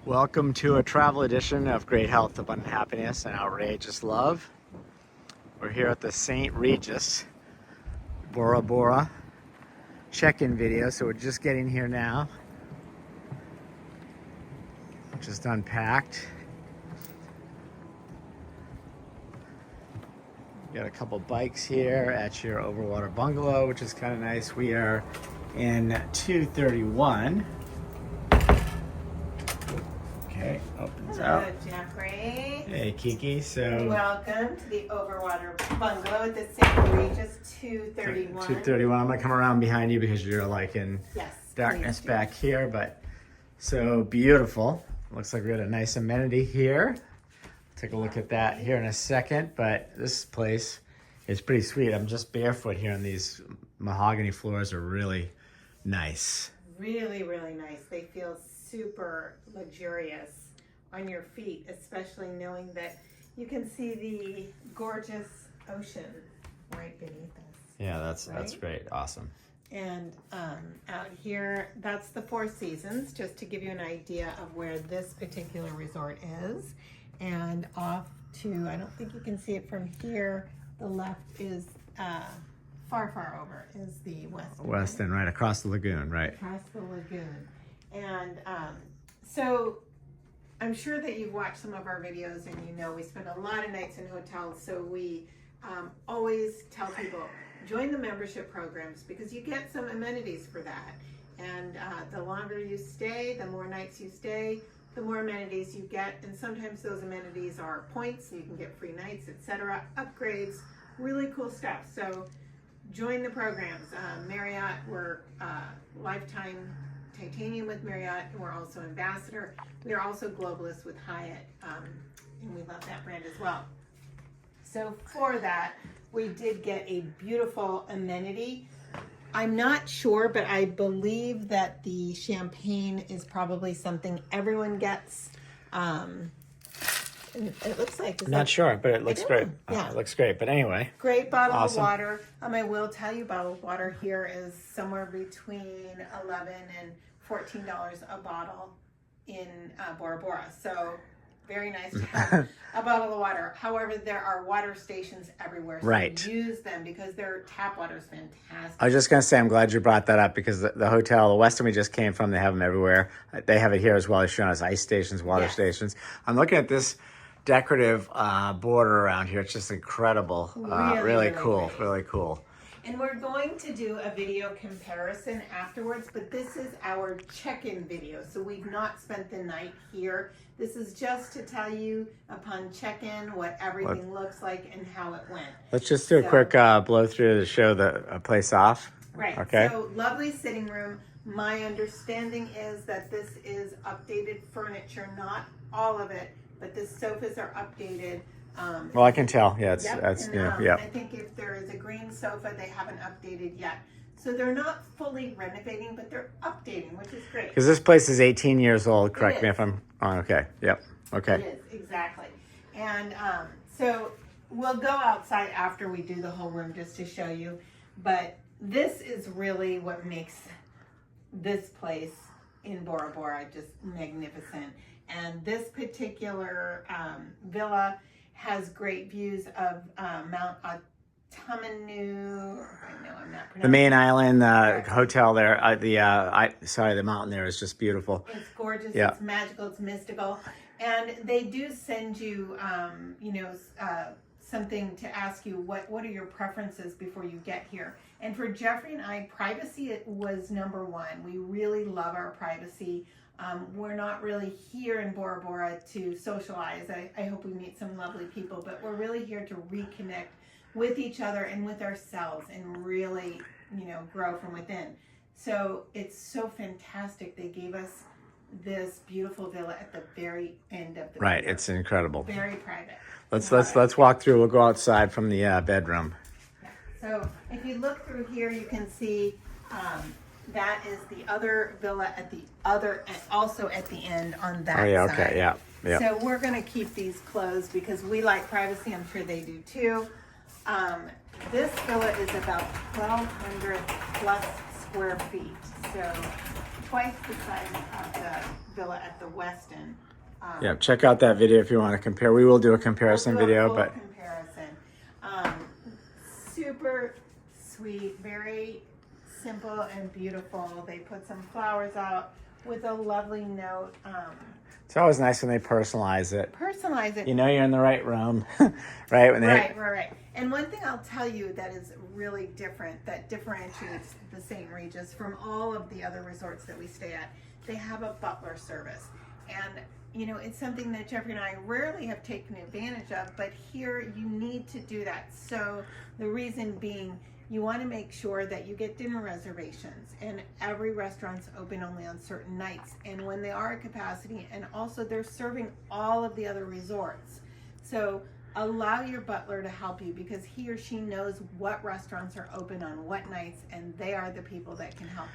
Welcome to a travel edition of Great Health, Abundant Happiness, and Outrageous Love. We're here at the St. Regis Bora Bora check-in video, so we're just getting here now. Just unpacked. Got a couple bikes here at your Overwater Bungalow, which is kind of nice. We are in 231. Okay, opens up. Hello, Jeffrey. Hey, Kiki. So welcome to the Overwater Bungalow at the St. Regis 231. 231. I'm gonna come around behind you because you're like in Yes, darkness back here, but so beautiful. Looks like we got a nice amenity here. Take a look at that here in a second, but this place is pretty sweet. I'm just barefoot here, and these mahogany floors are really nice. Really, really nice. They feel super luxurious on your feet, especially knowing that you can see the gorgeous ocean right beneath us. Yeah, that's great. Awesome. And out here, that's the Four Seasons, just to give you an idea of where this particular resort is. And off to, I don't think you can see it from here, the left is far over is the Westin, right across the lagoon, right? Across the lagoon. And so I'm sure that you've watched some of our videos and you know we spend a lot of nights in hotels, so we always tell people, join the membership programs because you get some amenities for that. And the longer you stay, the more nights you stay, the more amenities you get. And sometimes those amenities are points, so you can get free nights, etc., upgrades, really cool stuff. So join the programs. Marriott, we're lifetime titanium with Marriott, and we're also ambassador. We are also globalist with Hyatt, and we love that brand as well. So for that, we did get a beautiful amenity. I'm not sure, but I believe that the champagne is probably something everyone gets. It looks like. Not sure, but it looks great. Yeah. It looks great. But anyway. Great bottle of water. I will tell you, bottled water here is somewhere between $11 and $14 a bottle in Bora Bora. So very nice to have a bottle of water. However, there are water stations everywhere. So right. Use them because their tap water is fantastic. I was just going to say, I'm glad you brought that up because the hotel, the Westin we just came from, they have them everywhere. They have it here as well. They're showing us ice stations, water stations. I'm looking at this decorative border around here. It's just incredible. Really cool. Great. Really cool. And we're going to do a video comparison afterwards, but this is our check-in video. So we've not spent the night here. This is just to tell you upon check-in what everything looks like and how it went. Let's just do a quick blow through to show the place off. Right. Okay. So lovely sitting room. My understanding is that this is updated furniture, not all of it, but the sofas are updated. Well, I can tell. Yeah, I think if there is a green sofa, they haven't updated yet. So they're not fully renovating, but they're updating, which is great. Because this place is 18 years old. Correct me if I'm wrong. Okay. Yep. Okay. It is, exactly. And so we'll go outside after we do the whole room just to show you. But this is really what makes this place in Bora Bora just magnificent. And this particular villa has great views of Mount Autumnu. I know I'm not pronouncing the main island hotel there. The mountain there is just beautiful. It's gorgeous. Yeah. It's magical. It's mystical. And they do send you, something to ask you what are your preferences before you get here. And for Jeffrey and I, privacy was number one. We really love our privacy. We're not really here in Bora Bora to socialize. I hope we meet some lovely people, but we're really here to reconnect with each other and with ourselves and really, grow from within. So it's so fantastic. They gave us this beautiful villa at the very end of the right. villa. It's incredible. Very private. Let's walk through. We'll go outside from the bedroom. Yeah. So if you look through here, you can see that is the other villa at the other, also at the end on that side. Oh yeah. Okay. Yeah. Yeah. So we're going to keep these closed because we like privacy. I'm sure they do too. This villa is about 1,200 plus square feet. So twice the size of the villa at the Westin. Yeah, check out that video if you want to compare. We will do a comparison We'll do a video, full but comparison. Super sweet, very simple and beautiful. They put some flowers out with a lovely note. it's always nice when they personalize it. Personalize it. You know you're in the right room, right? When they Right. And one thing I'll tell you that is really different, that differentiates the St. Regis from all of the other resorts that we stay at, they have a butler service. And, you know, it's something that Jeffrey and I rarely have taken advantage of, but here you need to do that. So the reason being, you want to make sure that you get dinner reservations, and every restaurant's open only on certain nights and when they are at capacity, and also they're serving all of the other resorts. So allow your butler to help you, because he or she knows what restaurants are open on what nights, and they are the people that can help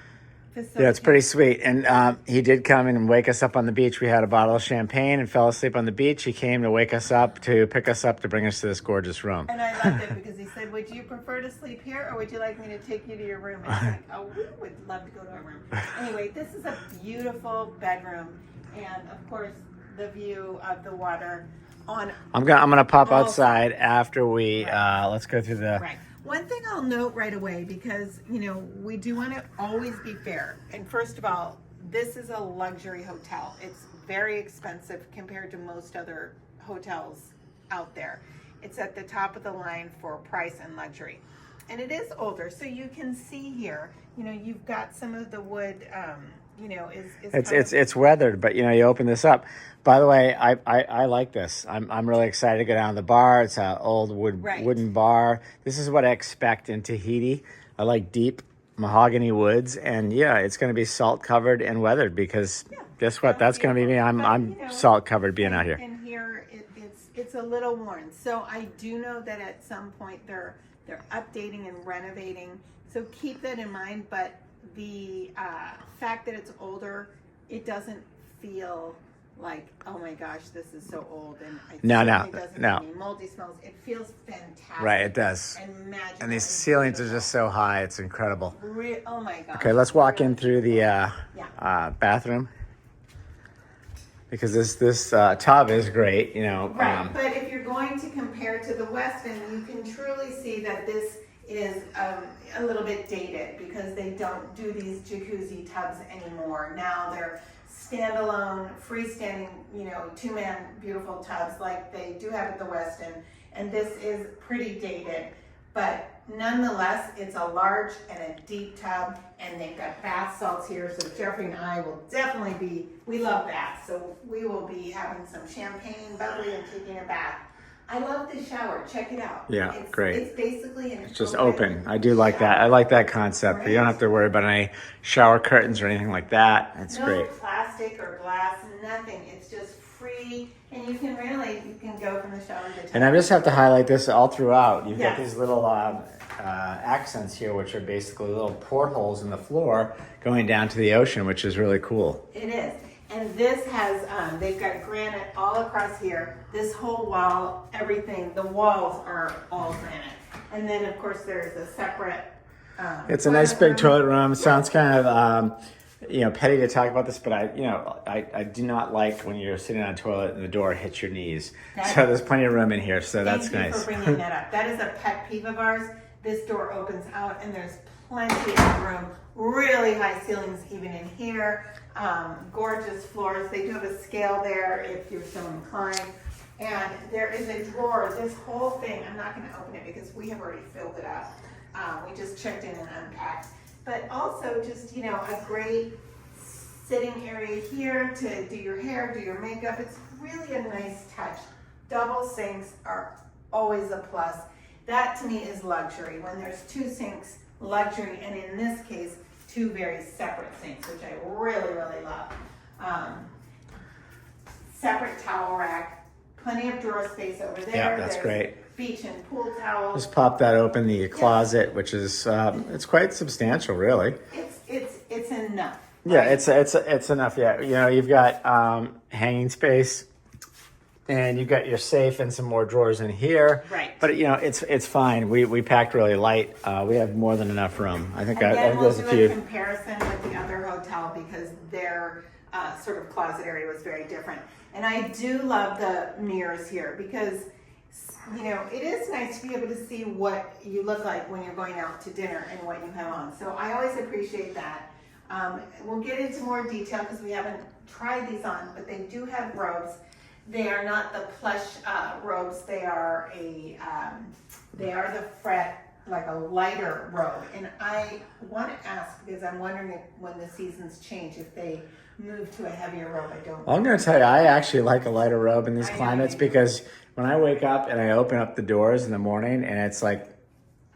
facilitate. Yeah, it's pretty sweet. And he did come in and wake us up on the beach. We had a bottle of champagne and fell asleep on the beach. He came to wake us up, to pick us up, to bring us to this gorgeous room. And I loved it because he said, would you prefer to sleep here, or would you like me to take you to your room? And I'm like, oh, we would love to go to our room. Anyway, this is a beautiful bedroom, and of course the view of the water on. I'm gonna pop all outside after we let's go through the. Right. One thing I'll note right away, because, you know, we do want to always be fair. And first of all, this is a luxury hotel. It's very expensive compared to most other hotels out there. It's at the top of the line for price and luxury. And it is older, so you can see here, you know, you've got some of the wood, you know, It's weathered, but you know, you open this up. By the way, I like this. I'm really excited to go down to the bar. It's an old wooden bar. This is what I expect in Tahiti. I like deep mahogany woods, and yeah, it's going to be salt covered and weathered, because guess what? That's going to be me. I'm salt covered being out here. And here it's a little worn. So I do know that at some point they're updating and renovating. So keep that in mind. But the fact that it's older, it doesn't feel like, oh my gosh, this is so old, and No. any moldy smells. It feels fantastic. Right, it does. And magical. And these ceilings are just so high; it's incredible. Oh my gosh. Okay, let's walk in through the bathroom, because this tub is great. You know. Right, but if you're going to compare to the Westin, you can truly see that this is a little bit dated, because they don't do these jacuzzi tubs anymore. Now they're standalone, freestanding, you know, two-man beautiful tubs like they do have at the Westin, and this is pretty dated, but nonetheless, it's a large and a deep tub, and they've got bath salts here, so Jeffrey and I will definitely we love baths, so we will be having some champagne, bubbly, and taking a bath. I love the shower. Check it out. Yeah, it's great. It's basically It's just open. I do like that. I like that concept. Right. You don't have to worry about any shower curtains or anything like that. It's no great. plastic or glass, nothing. It's just free, and you can go from the shower to the tub. And I just have to highlight this all throughout. You've got Yes. these little accents here, which are basically little portholes in the floor going down to the ocean, which is really cool. It is. And this has, they've got granite all across here. This whole wall, everything, the walls are all granite. And then, of course, there's a separate... It's a nice big toilet room. It sounds kind of, petty to talk about this, but I do not like when you're sitting on a toilet and the door hits your knees. So there's plenty of room in here, so that's nice. Thank you for bringing that up. That is a pet peeve of ours. This door opens out, and there's plenty of room. Really high ceilings even in here. Gorgeous floors. They do have a scale there if you're so inclined. And there is a drawer. This whole thing, I'm not going to open it because we have already filled it up. We just checked in and unpacked. But also just, a great sitting area here to do your hair, do your makeup. It's really a nice touch. Double sinks are always a plus. That to me is luxury. When there's two sinks, luxury, and in this case, two very separate sinks, which I really, really love. Separate towel rack, plenty of drawer space over there. Yeah, that's There's great. Beach and pool towels. Just pop that open, the closet, which is it's quite substantial, really. It's enough. Yeah, it's enough. Yeah, you've got hanging space, and you've got your safe and some more drawers in here. Right. But it's fine. We packed really light. We have more than enough room. I think Again, I think we'll there's do a few. a comparison with the other hotel because their sort of closet area was very different. And I do love the mirrors here because, you know, it is nice to be able to see what you look like when you're going out to dinner and what you have on. So I always appreciate that. We'll get into more detail because we haven't tried these on, but they do have robes. They are not the plush robes. They are the fret, like a lighter robe. And I want to ask because I'm wondering if when the seasons change, if they move to a heavier robe. I don't know. I'm going to tell you, I actually like a lighter robe in these climates because when I wake up and I open up the doors in the morning and it's like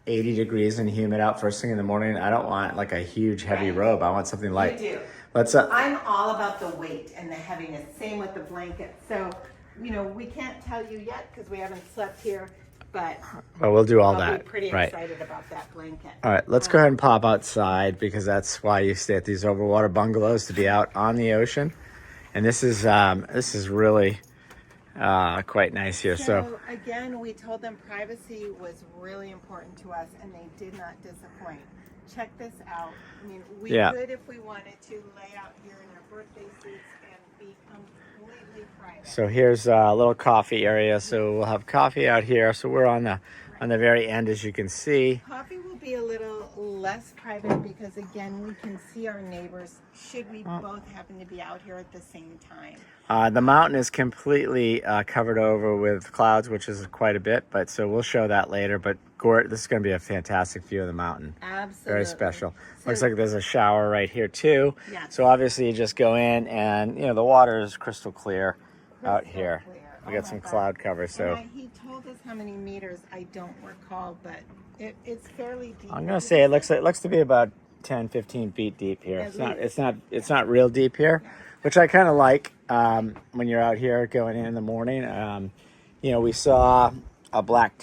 80 degrees and humid out first thing in the morning, I don't want like a huge heavy robe. I want something light. You do. Let's I'm all about the weight and the heaviness. Same with the blanket. So, you know, we can't tell you yet because we haven't slept here, but we'll do all I'll that. be pretty excited about that blanket. All right, let's go ahead and pop outside because that's why you stay at these Overwater Bungalows, to be out on the ocean. And this is really quite nice here. So again, we told them privacy was really important to us, and they did not disappoint. Check this out. I mean, we could, if we wanted to, lay out here in our birthday suits and be completely private. So here's a little coffee area. So we'll have coffee out here. So we're on the very end, as you can see. Coffee will be a little less private because, again, we can see our neighbors should we both happen to be out here at the same time. The mountain is completely covered over with clouds, which is quite a bit, but so we'll show that later. But this is going to be a fantastic view of the mountain. Absolutely. Very special. Looks like there's a shower right here too. Yes. So obviously you just go in and, you know, the water is crystal clear out here. We got some cloud cover. So he told us how many meters. I don't recall, but it's fairly deep. I'm going to say it looks to be about 10, 15 feet deep here. It's not real deep here, which I kind of like when you're out here going in the morning. You know, we saw a black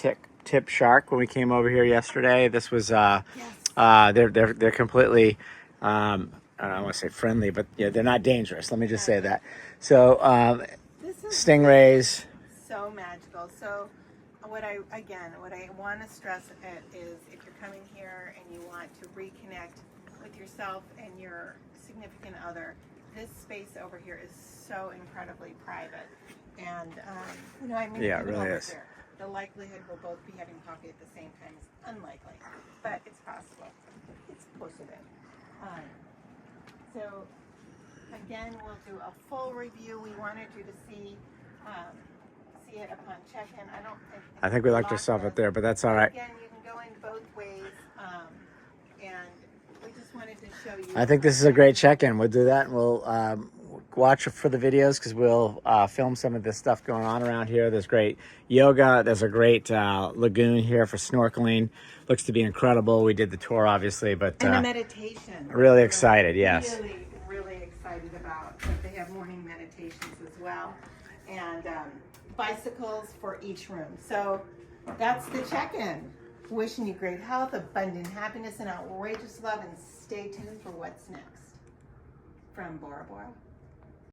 tip shark when we came over here yesterday. This was they're completely I don't want to say friendly, but yeah, they're not dangerous. Let me just say that. So stingrays. So magical. So what I want to stress is if you're coming here and you want to reconnect with yourself and your significant other, this space over here is so incredibly private. And you know, I mean, yeah, it really is. There, the likelihood we'll both be having coffee at the same time is unlikely, but it's possible. It's possible. So again, we'll do a full review. We wanted you to see it upon check-in. I think we locked ourselves up there, but that's all right. Again, you can go in both ways, and we just wanted to show you. I think this is a great check-in. We'll do that, and we'll watch for the videos because we'll film some of this stuff going on around here. There's great yoga. There's a great lagoon here for snorkeling. Looks to be incredible. We did the tour, obviously, but and the meditation. Really excited, yes. Really excited about that. They have morning meditations as well, and bicycles for each room. So that's the check-in. Wishing you great health, abundant happiness, and outrageous love, and stay tuned for what's next from Bora Bora.